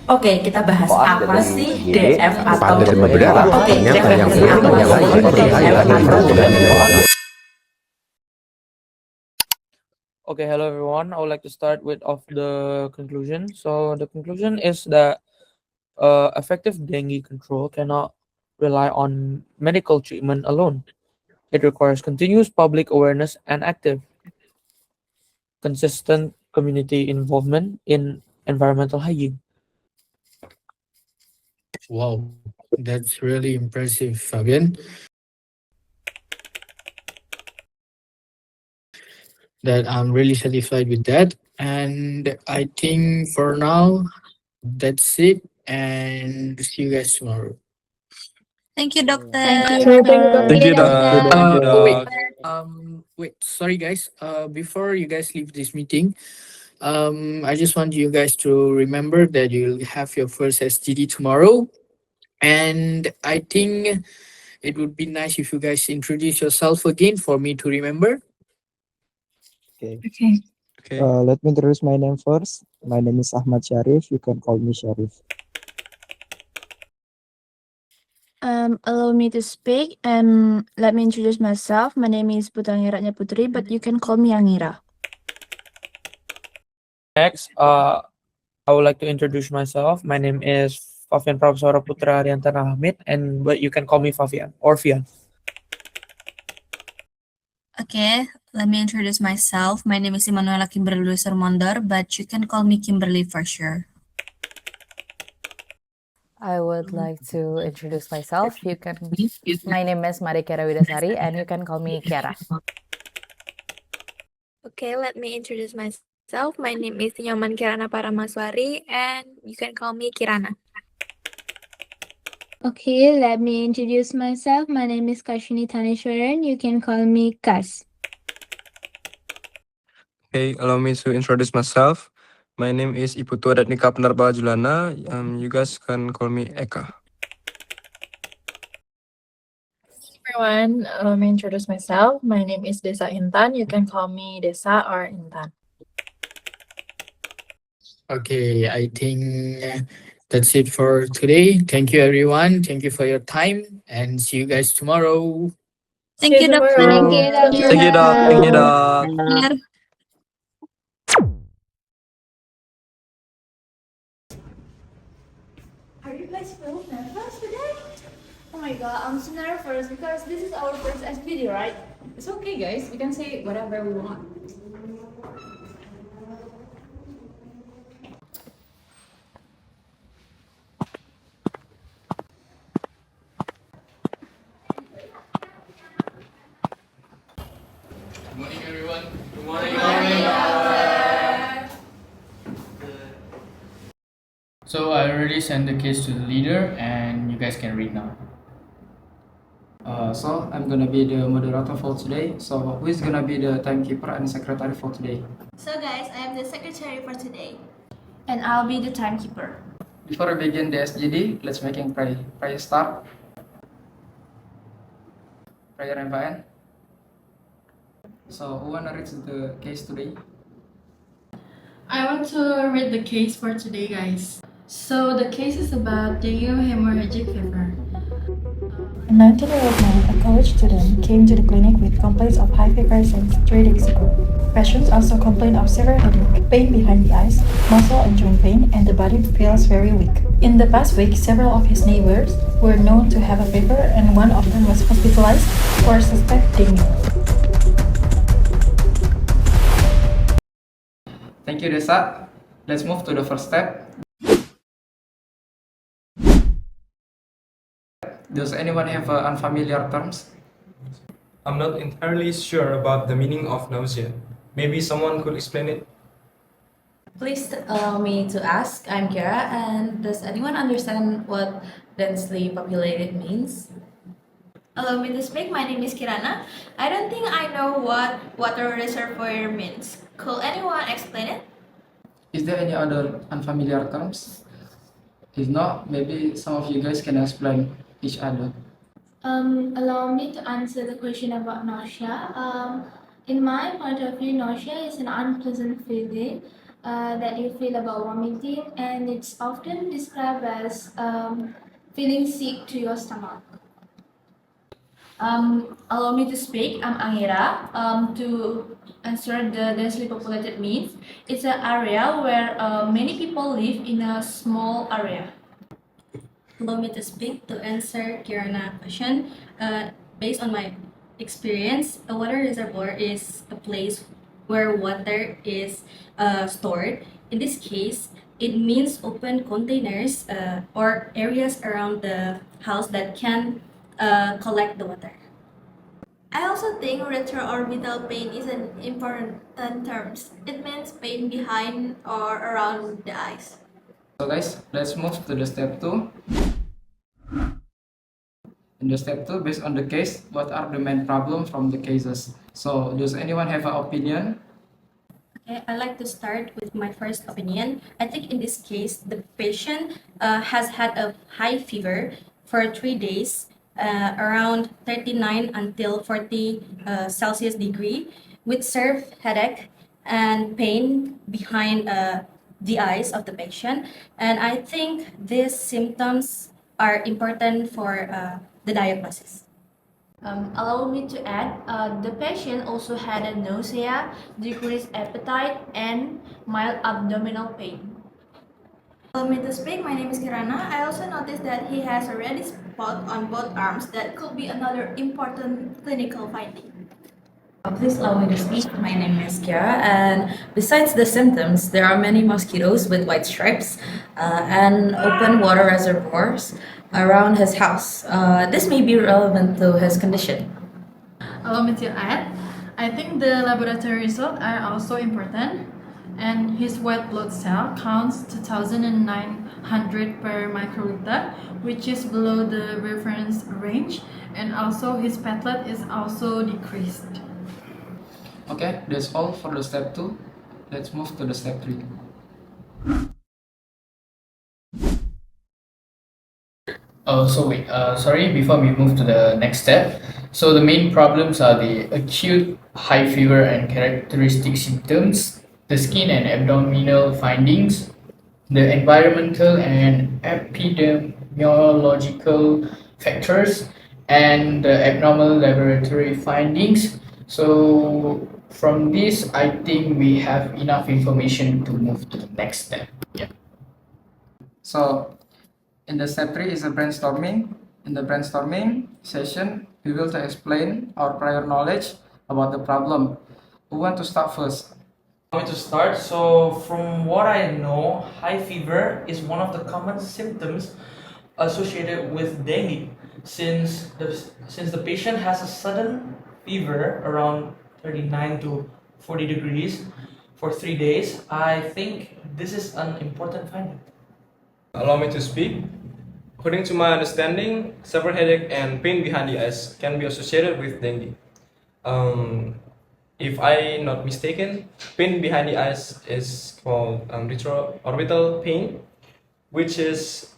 Oke, kita bahas apa sih DF atau Pada beberapa, ternyata yang punya lain seperti ayam. Okay, hello everyone. I would like to start with the conclusion. So the conclusion is that effective dengue control cannot rely on medical treatment alone. It requires continuous public awareness and active, consistent community involvement in environmental hygiene. Wow, that's really impressive, Fabian. That I'm really satisfied with that. And I think for now, that's it. And see you guys tomorrow. Thank you, Doctor. Thank you, Thank you, Doctor. Thank you, Wait, sorry guys. Before you guys leave this meeting, I just want you guys to remember that you'll have your first STD tomorrow. And I think it would be nice if you guys introduce yourself again for me to remember. Okay. Let me introduce my name first. My name is Ahmad Sharif. You can call me Sharif. Allow me to speak and let me introduce myself. My name is Putrangiratnya Putri, but you can call me Angira. Next, I would like to introduce myself. My name is Fafian Prabhaswara Putra Ariantana Hamid, but you can call me Fafian or Fian. Okay, let me introduce myself. My name is Emanuela Kimberly Sermondor, but you can call me Kimberly for sure. I would like to introduce myself. My name is Mari Kiara Widasari, and you can call me Kiara. Okay, let me introduce myself. My name is Nyoman Kirana Paramaswari, and you can call me Kirana. Okay, let me introduce myself. My name is Kashini Tanishwaran. You can call me Kas. Okay, allow me to introduce myself. My name is Iputu Adatnika Penarbala Julana. You guys can call me Eka. Everyone, let me introduce myself. My name is Desa Intan. You can call me Desa or Intan. Okay, I think that's it for today. Thank you, everyone. Thank you for your time, and see you guys tomorrow. Thank you, Doctor. Thank you, Doctor. Thank you, Doc. Thank you, Doc. Are you guys feeling nervous today? Oh my god, I'm so nervous because this is our first SPD, right? It's okay, guys. We can say whatever we want. Good morning, everyone. Good morning. So I already sent the case to the leader, and you guys can read now. So I'm gonna be the moderator for today. So who is gonna be the timekeeper and secretary for today? So guys, I am the secretary for today. And I'll be the timekeeper. Before we begin the SGD, let's make a pray. Prayer start. Prayer and Vayan. So who wanna read the case today? I want to read the case for today, guys. So the case is about dengue hemorrhagic fever. A 19-year-old man, a college student, came to the clinic with complaints of high fever since 3 days ago. Patients also complained of severe headache, pain behind the eyes, muscle and joint pain, and the body feels very weak. In the past week, several of his neighbors were known to have a fever, and one of them was hospitalized for suspect dengue. Thank you, Desa. Let's move to the first step. Does anyone have unfamiliar terms? I'm not entirely sure about the meaning of nausea. Maybe someone could explain it. Please allow me to ask. I'm Kiara, and does anyone understand what densely populated means? Allow me to speak. My name is Kirana. I don't think I know what water reservoir means. Could anyone explain it? Is there any other unfamiliar terms? If not, maybe some of you guys can explain each other. Allow me to answer the question about nausea. In my point of view, nausea is an unpleasant feeling that you feel about vomiting, and it's often described as feeling sick to your stomach. Allow me to speak. I'm Angira. To answer the densely populated means, it's an area where many people live in a small area. Allow me to speak to answer Kirana's question. Based on my experience, a water reservoir is a place where water is stored. In this case, it means open containers or areas around the house that can collect the water. I also think retroorbital pain is an important term. It means pain behind or around the eyes. So guys, let's move to the step 2. In the step 2, based on the case, what are the main problems from the cases? So does anyone have an opinion? Okay, I'd like to start with my first opinion. I think in this case, the patient has had a high fever for 3 days, around 39 until 40 Celsius degree, with severe headache and pain behind the eyes of the patient. And I think these symptoms are important for the diagnosis. Allow me to add, the patient also had a nausea, decreased appetite, and mild abdominal pain. Allow me to speak. My name is Kirana. I also noticed that he has a red spot on both arms. That could be another important clinical finding. Please allow me to speak. My name is Kiara, and besides the symptoms, there are many mosquitoes with white stripes and open water reservoirs around his house. This may be relevant to his condition. Allow me to add, I think the laboratory results are also important, and his white blood cell counts 2,900 per microliter, which is below the reference range, and also his platelet is also decreased. Okay, that's all for the step 2. Let's move to the step 3. Sorry, before we move to the next step. So the main problems are the acute high fever and characteristic symptoms, the skin and abdominal findings, the environmental and epidemiological factors, and the abnormal laboratory findings. So from this, I think we have enough information to move to the next step. Yeah. So in the step 3 is a brainstorming. In the brainstorming session, we will explain our prior knowledge about the problem. Who want to start first? Going to start. So from what I know, high fever is one of the common symptoms associated with dengue. Since the patient has a sudden fever around 39 to 40 degrees for 3 days, I think this is an important finding. Allow me to speak. According to my understanding, severe headache and pain behind the eyes can be associated with dengue. If I'm not mistaken, pain behind the eyes is called retroorbital pain, which is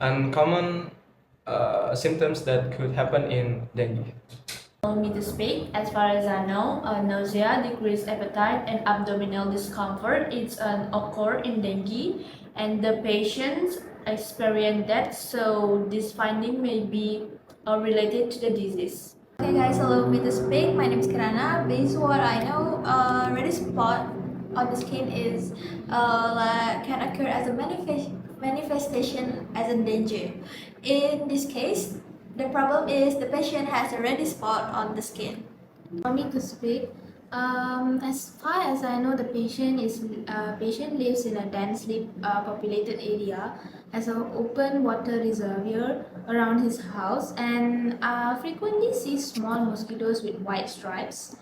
uncommon symptoms that could happen in dengue. Allow me to speak. As far as I know, nausea, decreased appetite, and abdominal discomfort occur in dengue, and the patients experience that. So this finding may be related to the disease. Okay guys, allow me to speak. My name is Kirana. Based on what I know, red spot on the skin is can occur as a manifestation as a danger. In this case, the problem is the patient has a red spot on the skin. For me to speak, as far as I know, the patient lives in a densely populated area, has an open water reservoir around his house, and frequently sees small mosquitoes with white stripes.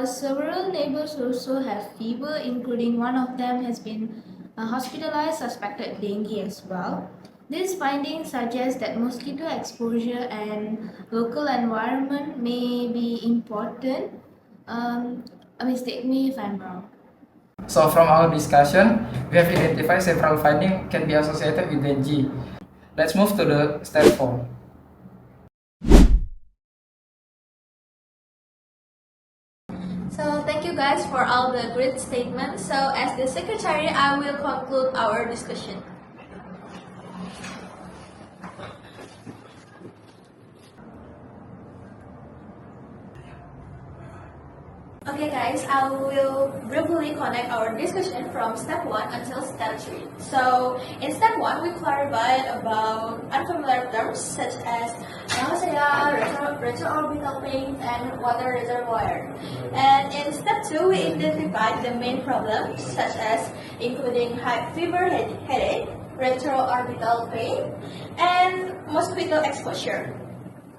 Several neighbors also have fever, including one of them has been hospitalized suspected dengue as well. These findings suggest that mosquito exposure and local environment may be important. Mistake me if I'm wrong. So from our discussion, we have identified several findings can be associated with dengue. Let's move to the step 4. So thank you guys for all the great statements. So as the secretary, I will conclude our discussion. Okay guys, I will briefly connect our discussion from step 1 until step 3. So in step 1, we clarified about unfamiliar terms such as nausea, retroorbital pain, and water reservoir. And in step 2, we identified the main problems such as including high fever, headache, retroorbital pain, and mosquito exposure.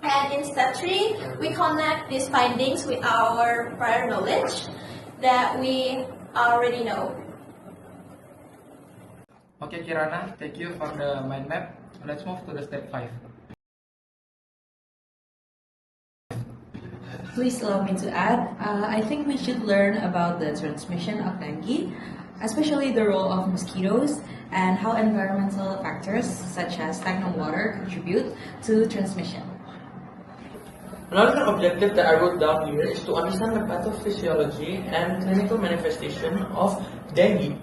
And in step 3, we connect these findings with our prior knowledge that we already know. Okay, Kirana, thank you for the mind map. Let's move to the step 5. Please allow me to add, I think we should learn about the transmission of dengue, especially the role of mosquitoes and how environmental factors such as stagnant water contribute to transmission. Another objective that I wrote down here is to understand the pathophysiology and clinical manifestation of dengue,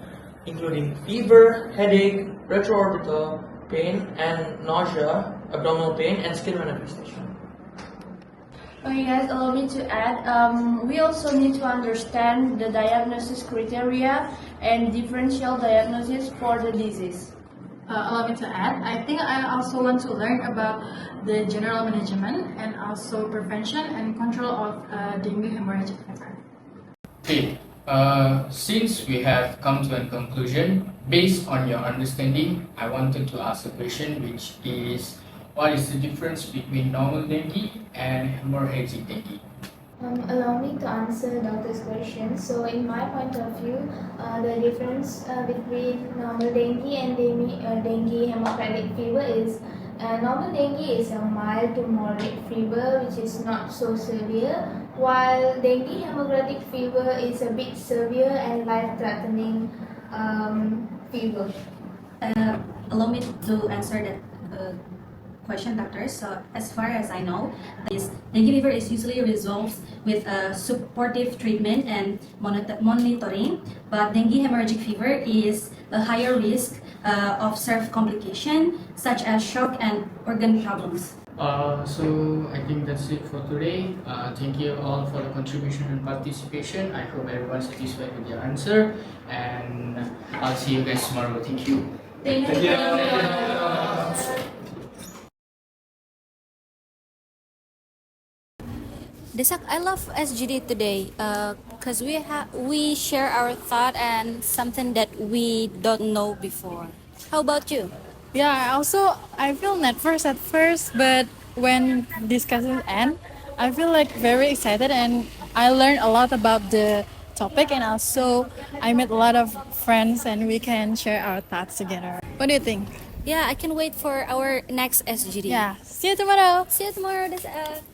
including fever, headache, retroorbital pain, and nausea, abdominal pain, and skin manifestation. Okay guys, allow me to add, we also need to understand the diagnosis criteria and differential diagnosis for the disease. Allow me to add, I think I also want to learn about the general management and also prevention and control of dengue hemorrhagic fever. Okay, since we have come to a conclusion, based on your understanding, I wanted to ask a question, which is, what is the difference between normal dengue and hemorrhagic dengue? Allow me to answer doctor's question. So in my point of view, the difference between normal dengue and dengue hemorrhagic fever is normal dengue is a mild to moderate fever which is not so severe, while dengue hemorrhagic fever is a bit severe and life-threatening fever. Allow me to answer that question, doctor. So as far as I know, this dengue fever is usually resolved with supportive treatment and monitoring, but dengue hemorrhagic fever is a higher risk of serve complication such as shock and organ problems. So I think that's it for today. Thank you all for the contribution and participation. I hope everyone's satisfied with your answer, and I'll see you guys tomorrow. Thank you. Thank you. Desak, I love SGD today because we share our thought and something that we don't know before. How about you? Yeah, I feel nervous at first, but when discussions end, I feel like very excited and I learned a lot about the topic, and also I met a lot of friends and we can share our thoughts together. What do you think? Yeah, I can wait for our next SGD. Yeah, see you tomorrow. See you tomorrow, Desak.